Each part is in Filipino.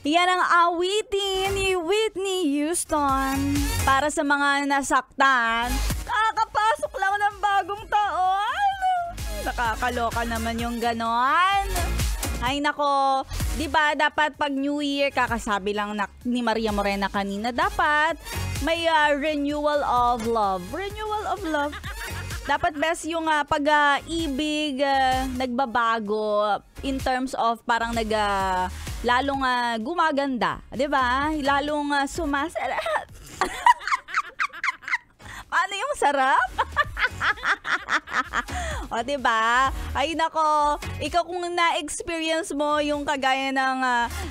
Yan ang awitin ni Whitney Houston. Para sa mga nasaktan, kakapasok lang ng bagong taon. Nakakaloka naman yung ganon. Ay nako, 'di ba dapat pag New Year, kakasabi lang ni Maria Morena kanina, dapat may renewal of love. Renewal of love. Dapat best yung pag-ibig nagbabago in terms of parang lalong gumaganda, 'di ba? Lalong sumasarap. Paano yung sarap? O, diba? Ay, nako. Ikaw kung na-experience mo yung kagaya ng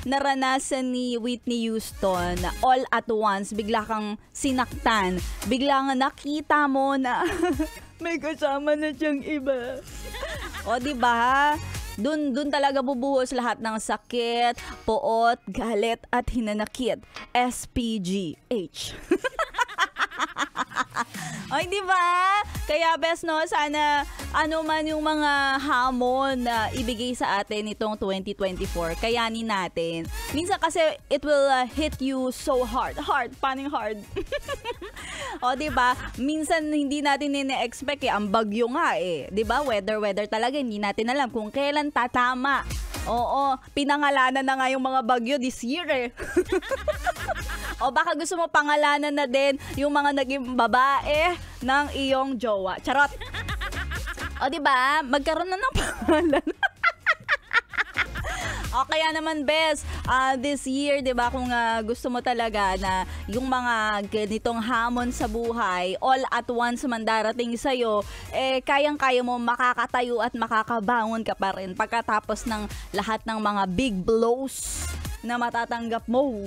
naranasan ni Whitney Houston, all at once, bigla kang sinaktan. Biglang nakita mo na may kasama na siyang iba. O, diba? Dun talaga bubuhos lahat ng sakit, poot, galit, at hinanakit. SPGH. Ay, di ba? Kaya best no, sana ano man yung mga hamon na ibigay sa atin itong 2024, kayanin natin. Minsan kasi it will hit you so hard. Paano yung hard? O, di ba? Minsan hindi natin ine-expect ang bagyo nga di ba? Weather talaga, hindi natin alam kung kailan tatama. Oo, pinangalanan na nga yung mga bagyo this year O baka gusto mo pangalanan na din yung mga naging babae ng iyong jowa. Charot. O diba? Magkaroon na ng pangalan. O kaya naman best, this year, diba, kung gusto mo talaga na yung mga ganitong hamon sa buhay, all at once man darating sa'yo, kayang-kaya mo makakatayo at makakabangon ka pa rin pagkatapos ng lahat ng mga big blows na matatanggap mo.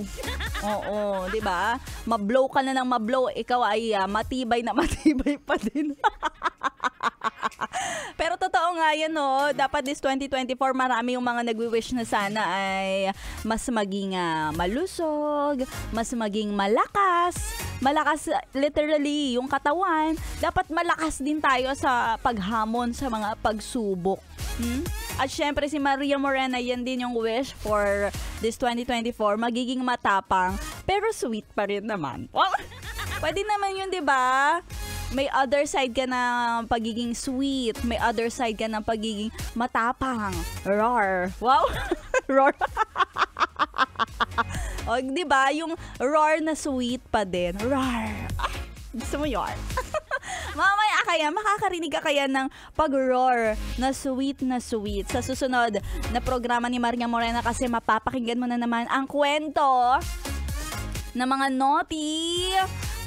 Oo, 'di ba? Mablow ka na ng mablow, ikaw ay matibay na matibay pa din. Pero totoo nga yan, no? Dapat this 2024, marami yung mga nagwi-wish na sana ay mas maging malusog, mas maging malakas. Malakas literally yung katawan. Dapat malakas din tayo sa paghamon sa mga pagsubok. At syempre si Maria Morena, yan din yung wish for this 2024, magiging matapang pero sweet pa rin naman. Well, pwede naman yun, 'di ba? May other side ka ng pagiging sweet, may other side ka ng pagiging matapang. Roar. Wow. Roar. O, 'di ba? Yung roar na sweet pa din. Roar. Gusto mo 'yon? Mamaya kaya, makakarinig ka kaya ng pag-roar na sweet sa susunod na programa ni Maria Morena, kasi mapapakinggan mo na naman ang kwento ng mga naughty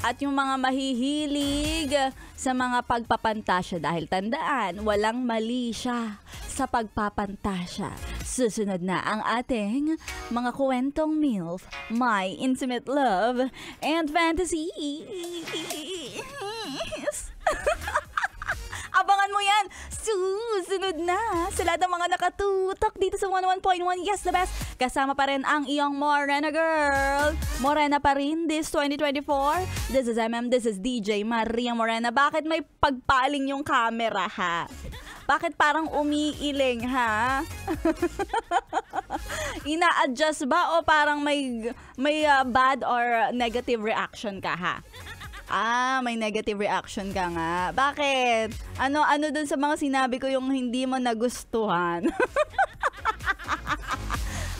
at yung mga mahihilig sa mga pagpapantasya, dahil tandaan, walang mali siya sa pagpapantasya. Susunod na ang ating mga kwentong MILF, My Intimate Love and Fantasy. Abangan mo yan susunod na sa lahat ng mga nakatutok dito sa 101.1 Yes, the best. Kasama pa rin ang iyong Morena girl. Morena pa rin this 2024. This is this is DJ Maria Morena. Bakit may pagpaling yung camera, ha? Bakit parang umiiling, ha? Ina-adjust ba o parang may bad or negative reaction ka, ha? May negative reaction ka nga. Bakit? Ano dun sa mga sinabi ko yung hindi mo nagustuhan?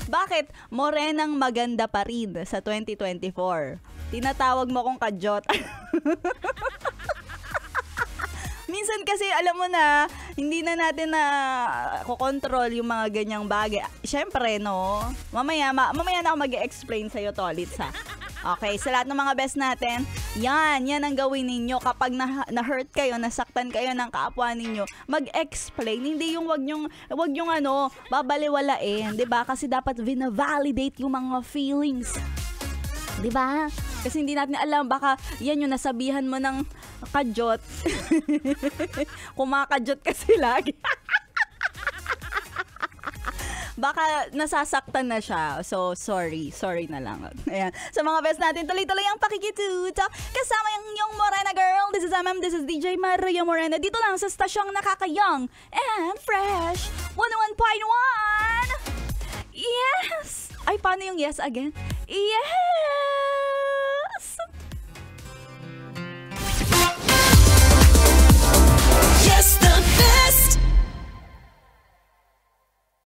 Bakit Morenang maganda pa rin sa 2024? Tinatawag mo kong kadyot. Minsan kasi alam mo na, hindi na natin na kukontrol yung mga ganyang bagay. Siyempre, no? Mamaya na ako mag-explain sa'yo, Tolits, ha? Okay, sa lahat ng mga best natin, yan ang gawin ninyo kapag na-hurt kayo, nasaktan kayo ng kapwa ninyo. Mag-explain, hindi yung wag nyong babaliwalain, 'di ba? Kasi dapat vina-validate yung mga feelings. 'Di ba? Kasi hindi natin alam, baka yan yung nasabihan mo ng kadyot. Kumakadyot kasi lagi. Baka nasasaktan na siya. So, sorry na lang. Ayan. Sa mga best natin, tuloy-tuloy ang pakikitutok. Kasama yung Morena girl. This is this is DJ Maria Morena. Dito lang sa stasyong nakakayang and fresh. 101.1! Yes! Ay, paano Paano yung yes again? Yes!